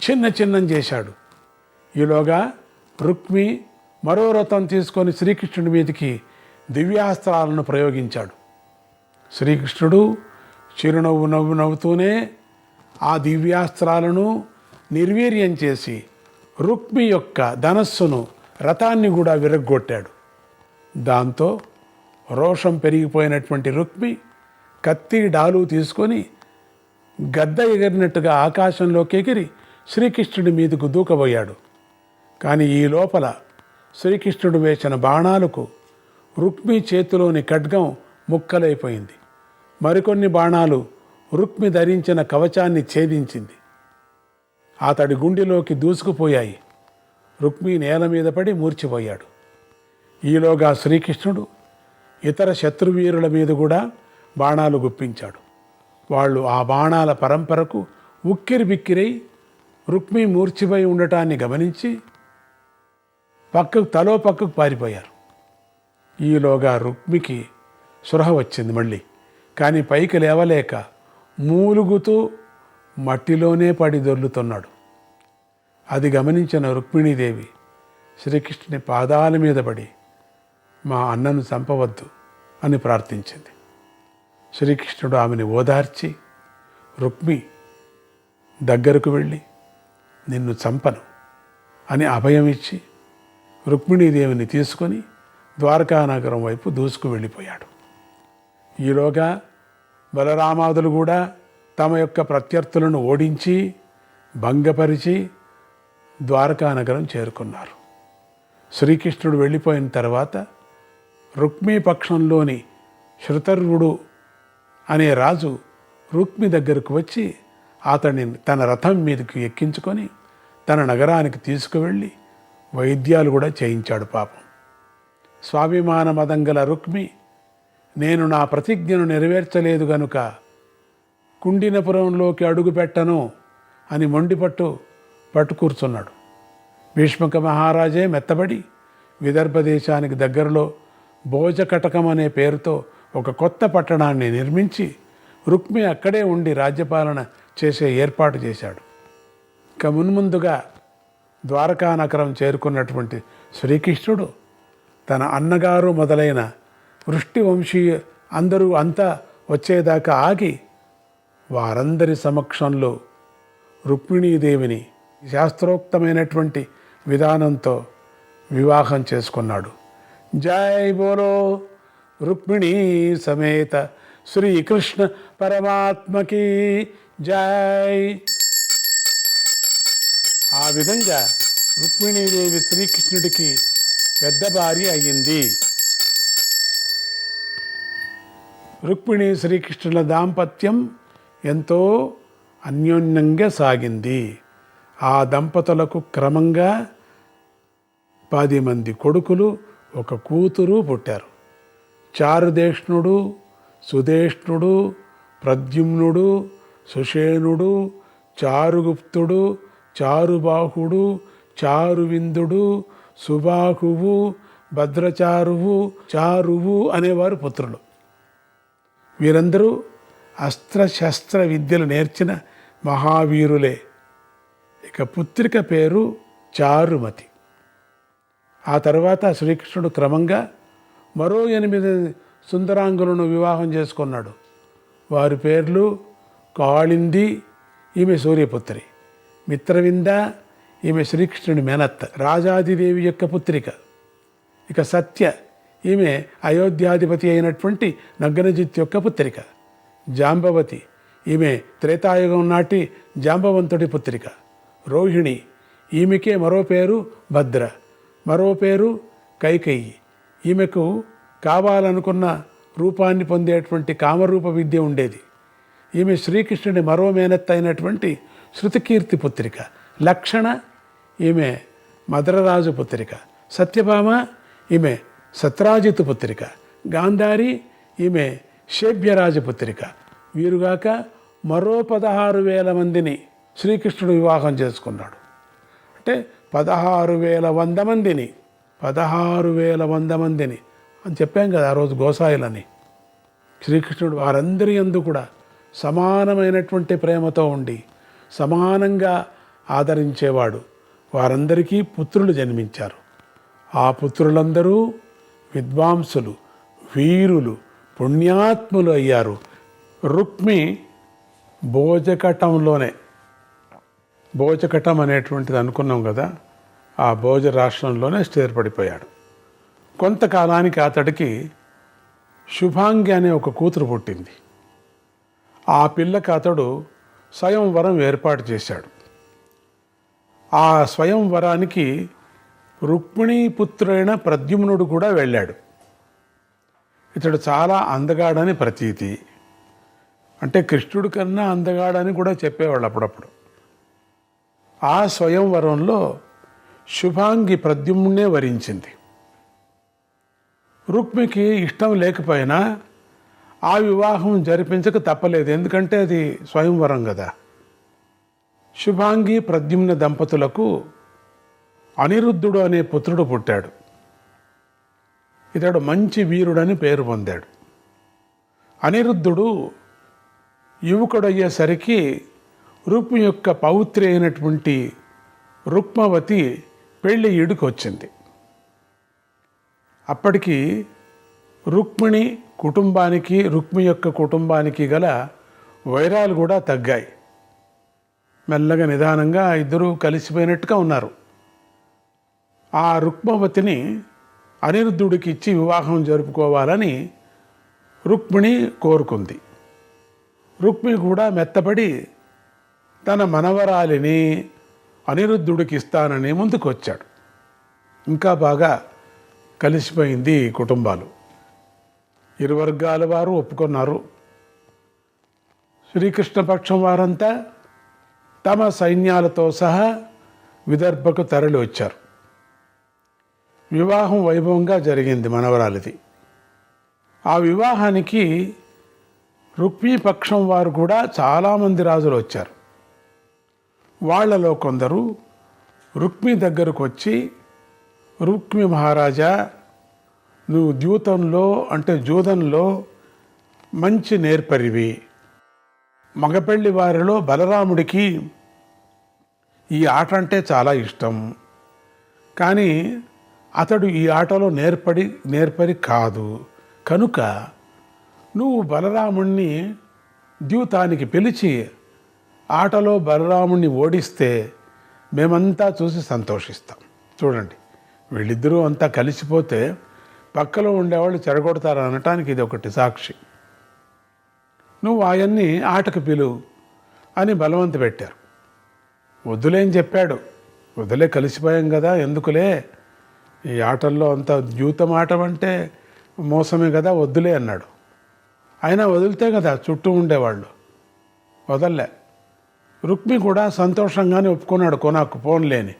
చిన్నం చేశాడు. ఈలోగా రుక్మి మరో రథం తీసుకొని శ్రీకృష్ణుడి మీదకి దివ్యాస్త్రాలను ప్రయోగించాడు. శ్రీకృష్ణుడు చిరునవ్వు నవ్వుతూనే ఆ దివ్యాస్త్రాలను నిర్వీర్యం చేసి రుక్మి యొక్క ధనస్సును, రథాన్ని కూడా విరగ్గొట్టాడు. దాంతో రోషం పెరిగిపోయినటువంటి రుక్మి కత్తి, డాలు తీసుకొని గద్ద ఎగిరినట్టుగా ఆకాశంలోకి ఎగిరి శ్రీకృష్ణుడి మీదకు దూకబోయాడు. కానీ ఈ లోపల శ్రీకృష్ణుడు వేసిన బాణాలకు రుక్మి చేతిలోని ఖడ్గం ముక్కలైపోయింది. మరికొన్ని బాణాలు రుక్మి ధరించిన కవచాన్ని ఛేదించింది. అతడి గుండెలోకి దూసుకుపోయాయి. రుక్మి నేల మీద పడి మూర్చిపోయాడు. ఈలోగా శ్రీకృష్ణుడు ఇతర శత్రువీరుల మీద కూడా బాణాలు గుప్పించాడు. వాళ్ళు ఆ బాణాల పరంపరకు ఉక్కిరి బిక్కిరై రుక్మి మూర్చిపోయి ఉండటాన్ని గమనించి తలో పక్కకు పారిపోయారు. ఈలోగా రుక్మికి స్పృహ వచ్చింది మళ్ళీ. కానీ పైకి లేవలేక మూలుగుతూ మట్టిలోనే పడి దొర్లుతున్నాడు. అది గమనించిన రుక్మిణీదేవి శ్రీకృష్ణుని పాదాల మీద పడి, మా అన్నను చంపవద్దు అని ప్రార్థించింది. శ్రీకృష్ణుడు ఆమెను ఓదార్చి, రుక్మి దగ్గరకు వెళ్ళి నిన్ను చంపను అని అభయం ఇచ్చి రుక్మిణీదేవిని తీసుకొని ద్వారకానగరం వైపు దూసుకు వెళ్ళిపోయాడు. ఈలోగా బలరామాదులు కూడా తమ యొక్క ప్రత్యర్థులను ఓడించి భంగపరిచి ద్వారకానగరం చేరుకున్నారు. శ్రీకృష్ణుడు వెళ్ళిపోయిన తర్వాత రుక్మి పక్షంలోని శృతర్వుడు అనే రాజు రుక్మి దగ్గరకు వచ్చి అతడిని తన రథం మీదకి ఎక్కించుకొని తన నగరానికి తీసుకువెళ్ళి వైద్యాలు కూడా చేయించాడు. పాపం స్వాభిమాన మదంగల రుక్మి నేను నా ప్రతిజ్ఞను నెరవేర్చలేదు గనుక కుండినపురంలోకి అడుగు పెట్టను అని పట్టు కూర్చున్నాడు. భీష్మక మహారాజే మెత్తబడి విదర్భ దేశానికి దగ్గరలో భోజకటకం అనే పేరుతో ఒక కొత్త పట్టణాన్ని నిర్మించి రుక్మి అక్కడే ఉండి రాజ్యపాలన చేసే ఏర్పాటు చేశాడు. ఇక మున్ముందుగా ద్వారకా నగరం చేరుకున్నటువంటి శ్రీకృష్ణుడు తన అన్నగారు మొదలైన వృష్టి వంశీయ అందరూ అంతా వచ్చేదాకా ఆగి వారందరి సమక్షంలో రుక్మిణీదేవిని శాస్త్రోక్తమైనటువంటి విధానంతో వివాహం చేసుకున్నాడు. జై బోలో రుక్మిణీ సమేత శ్రీకృష్ణ పరమాత్మకి జై. ఆ విధంగా రుక్మిణీదేవి శ్రీకృష్ణుడికి పెద్ద భార్య అయ్యింది. రుక్మిణీ శ్రీకృష్ణుల దాంపత్యం ఎంతో అన్యోన్యంగా సాగింది. ఆ దంపతులకు క్రమంగా 10 మంది కొడుకులు, 1 కూతురు పుట్టారు. చారుదేష్ణుడు, సుదేష్ణుడు, ప్రద్యుమ్నుడు, సుషేణుడు, చారుగుప్తుడు, చారుబాహుడు, చారువిందుడు, సుబాహువు, భద్రచారువు, చారువు అనేవారు పుత్రులు. వీరందరూ అస్త్రశస్త్ర విద్యలు నేర్చిన మహావీరులే. ఇక పుత్రిక పేరు చారుమతి. ఆ తర్వాత శ్రీకృష్ణుడు క్రమంగా మరో 8 సుందరాంగులను వివాహం చేసుకున్నాడు. వారి పేర్లు కాళింది, ఈమె సూర్యపుత్రి; మిత్రవింద, ఈమె శ్రీకృష్ణుడి మేనత్త, రాజాదిదేవి యొక్క పుత్రిక. ఇక సత్య, ఈమె అయోధ్యాధిపతి అయినటువంటి నగ్నజిత్ యొక్క పుత్రిక. జాంబవతి, ఈమె త్రేతాయుగం నాటి జాంబవంతుడి పుత్రిక. రోహిణి, ఈమెకే మరో పేరు భద్ర, మరో పేరు కైకేయి. ఈమెకు కావాలనుకున్న రూపాన్ని పొందేటువంటి కామరూప విద్య ఉండేది. ఈమె శ్రీకృష్ణుడి మరో మేనత్త అయినటువంటి శృతికీర్తి పుత్రిక. లక్షణ, ఈమె మధురరాజు పుత్రిక. సత్యభామ, ఈమె సత్రాజితు పుత్రిక. గాంధారి, ఈమె శేభ్యరాజు పుత్రిక. వీరుగాక మరో 16,000 మందిని శ్రీకృష్ణుడు వివాహం చేసుకున్నాడు. అంటే 16,100 మందిని 16,100 మందిని అని చెప్పాం కదా ఆ రోజు గోసాయిలని. శ్రీకృష్ణుడు వారందరి యందు కూడా సమానమైనటువంటి ప్రేమతో ఉండి సమానంగా ఆదరించేవాడు. వారందరికీ పుత్రులు జన్మించారు. ఆ పుత్రులందరూ విద్వాంసులు, వీరులు, పుణ్యాత్ములు అయ్యారు. రుక్మి భోజకటం అనేటువంటిది అనుకున్నాం కదా, ఆ భోజ రాష్ట్రంలోనే స్థిరపడిపోయాడు. కొంతకాలానికి అతడికి శుభాంగి అనే ఒక కూతురు పుట్టింది. ఆ పిల్లకి అతడు స్వయంవరం ఏర్పాటు చేశాడు. ఆ స్వయంవరానికి రుక్మిణీపుత్రుడైన ప్రద్యుమ్నుడు కూడా వెళ్ళాడు. ఇతడు చాలా అందగాడని ప్రతీతి. అంటే కృష్ణుడి కన్నా అందగాడని కూడా చెప్పేవాళ్ళు అప్పుడప్పుడు. ఆ స్వయంవరంలో శుభాంగి ప్రద్యుమ్నే వరించింది. రుక్మికి ఇష్టం లేకపోయినా ఆ వివాహం జరిపించక తప్పలేదు, ఎందుకంటే అది స్వయంవరం కదా. శుభాంగి ప్రద్యుమ్న దంపతులకు అనిరుద్ధుడు అనే పుత్రుడు పుట్టాడు. ఇతడు మంచి వీరుడని పేరు పొందాడు. అనిరుద్ధుడు యువకుడయ్యేసరికి రుక్మి యొక్క పౌత్రి అయినటువంటి రుక్మవతి పెళ్లి ఈడుకు వచ్చింది. అప్పటికి రుక్మిణి కుటుంబానికి, రుక్మి యొక్క కుటుంబానికి గల వైరాలు కూడా తగ్గాయి. మెల్లగా నిదానంగా ఇద్దరూ కలిసిపోయినట్టుగా ఉన్నారు. ఆ రుక్మవతిని అనిరుద్ధుడికి ఇచ్చి వివాహం జరుపుకోవాలని రుక్మిణి కోరుకుంది. రుక్మి కూడా మెత్తపడి తన మనవరాలిని అనిరుద్ధుడికి ఇస్తానని ముందుకు వచ్చాడు. ఇంకా బాగా కలిసిపోయింది ఈ కుటుంబాలు. ఇరు వర్గాల వారు ఒప్పుకున్నారు. శ్రీకృష్ణ పక్షం వారంతా తమ సైన్యాలతో సహా విదర్భకు తరలి వచ్చారు. వివాహం వైభవంగా జరిగింది మనవరాలిది. ఆ వివాహానికి రుక్మీ పక్షం వారు కూడా చాలామంది రాజులు వచ్చారు. వాళ్లలో కొందరు రుక్మి దగ్గరకు వచ్చి, రుక్మి మహారాజా, నువ్వు జూదంలో మంచి నేర్పరివి. మగపెళ్లి వారిలో బలరాముడికి ఈ ఆట అంటే చాలా ఇష్టం. కానీ అతడు ఈ ఆటలో నేర్పరి కాదు. కనుక నువ్వు బలరాముణ్ణి ద్యూతానికి పిలిచి ఆటలో బలరాముణ్ణి ఓడిస్తే మేమంతా చూసి సంతోషిస్తాం. చూడండి, వీళ్ళిద్దరూ అంతా కలిసిపోతే పక్కలో ఉండేవాళ్ళు చెడగొడతారు అనటానికి ఇది ఒకటి సాక్షి. నువ్వు ఆయన్ని ఆటకు పిలువు అని బలవంత పెట్టారు. వద్దులేని చెప్పాడు. వదిలే, కలిసిపోయాం కదా, ఎందుకులే ఈ ఆటల్లో అంత ద్యూతం ఆటం అంటే మోసమే కదా, వద్దులే అన్నాడు. అయినా వదిలితే కదా చుట్టూ ఉండేవాళ్ళు, వదల్లే. రుక్మి కూడా సంతోషంగానే ఒప్పుకున్నాడు, కొనాకు పోన్లేని.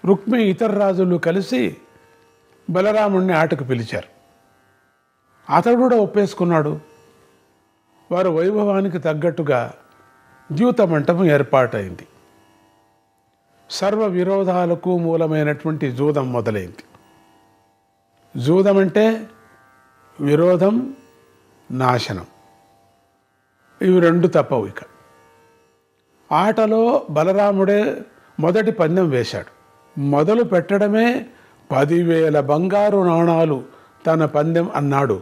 రుక్మి ఇతర రాజులు కలిసి బలరాముణ్ణి ఆటకు పిలిచారు. అతడు కూడా ఒప్పేసుకున్నాడు. వారు వైభవానికి తగ్గట్టుగా ద్యూత మంటపం ఏర్పాటైంది. సర్వ విరోధాలకు మూలమైనటువంటి జూదం మొదలైంది. జూదం అంటే విరోధం, నాశనం, ఇవి రెండు తప్పవు. ఇక ఆటలో బలరాముడే మొదటి పందెం వేశాడు. మొదలు పెట్టడమే 10,000 బంగారు నాణాలు తన పందెం అన్నాడు.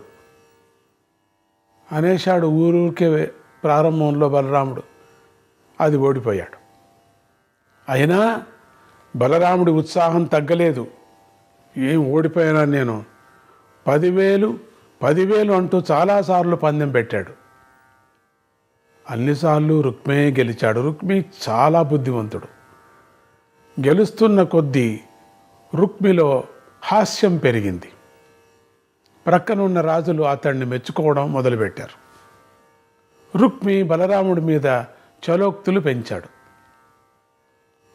అనేశాడు ఊరూరికే ప్రారంభంలో బలరాముడు. అది ఓడిపోయాడు. అయినా బలరాముడి ఉత్సాహం తగ్గలేదు. ఏం ఓడిపోయానా నేను, 10,000 అంటూ చాలాసార్లు పందెం పెట్టాడు. అన్నిసార్లు రుక్మే గెలిచాడు. రుక్మి చాలా బుద్ధివంతుడు. గెలుస్తున్న కొద్దీ రుక్మిలో హాస్యం పెరిగింది. ప్రక్కనున్న రాజులు అతన్ని మెచ్చుకోవడం మొదలుపెట్టారు. రుక్మి బలరాముడి మీద చలోక్తులు పెంచాడు.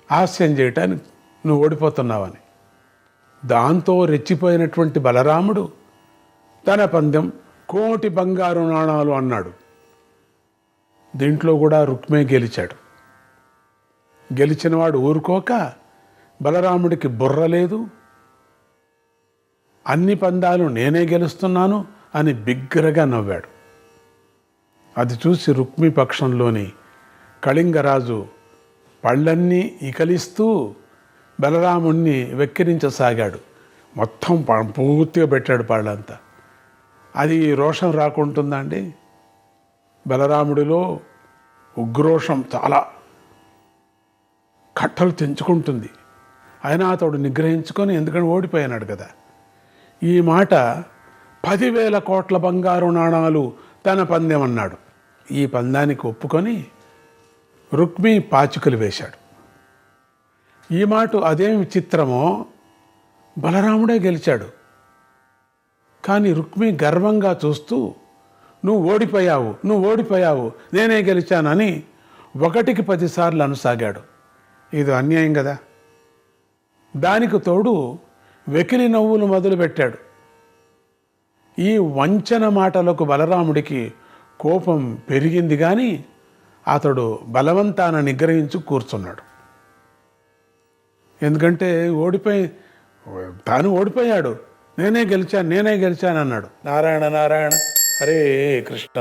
హాస్యం చేయటానికి, నువ్వు ఓడిపోతున్నావని. దాంతో రెచ్చిపోయినటువంటి బలరాముడు తన పందెం 1,000,000 బంగారు నాణాలు అన్నాడు. దీంట్లో కూడా రుక్మే గెలిచాడు. గెలిచినవాడు ఊరుకోక బలరాముడికి బుర్ర లేదు, అన్ని పందాలు నేనే గెలుస్తున్నాను అని బిగ్గరగా నవ్వాడు. అది చూసి రుక్మి పక్షంలోని కళింగరాజు పళ్ళన్నీ ఇకలిస్తూ బలరాముణ్ణి వెక్కిరించసాగాడు. మొత్తం పూర్తిగా పెట్టాడు పళ్ళంతా. అది రోషం రాకుంటుందండి. బలరాముడిలో ఉగ్రోషం చాలా కట్టలు తెంచుకుంటుంది. అయినా అతడు నిగ్రహించుకొని, ఎందుకంటే ఓడిపోయినాడు కదా. ఈ మాట 10,000 కోట్ల బంగారు నాణాలు తన పందెం అన్నాడు. ఈ పందానికి ఒప్పుకొని రుక్మి పాచికలు వేశాడు. ఈ మాట అదేం విచిత్రమో, బలరాముడే గెలిచాడు. కానీ రుక్మి గర్వంగా చూస్తూ, నువ్వు ఓడిపోయావు, నేనే గెలిచానని 1కి 10 సార్లు అనసాగాడు. ఇది అన్యాయం కదా. దానికి తోడు వెకిలి నవ్వులు మొదలుపెట్టాడు. ఈ వంచన మాటలకు బలరాముడికి కోపం పెరిగింది. కానీ అతడు బలవంతాన నిగ్రహించి కూర్చున్నాడు. ఎందుకంటే తాను ఓడిపోయాడు, నేనే గెలిచాను అన్నాడు. నారాయణ నారాయణ, హరే కృష్ణ.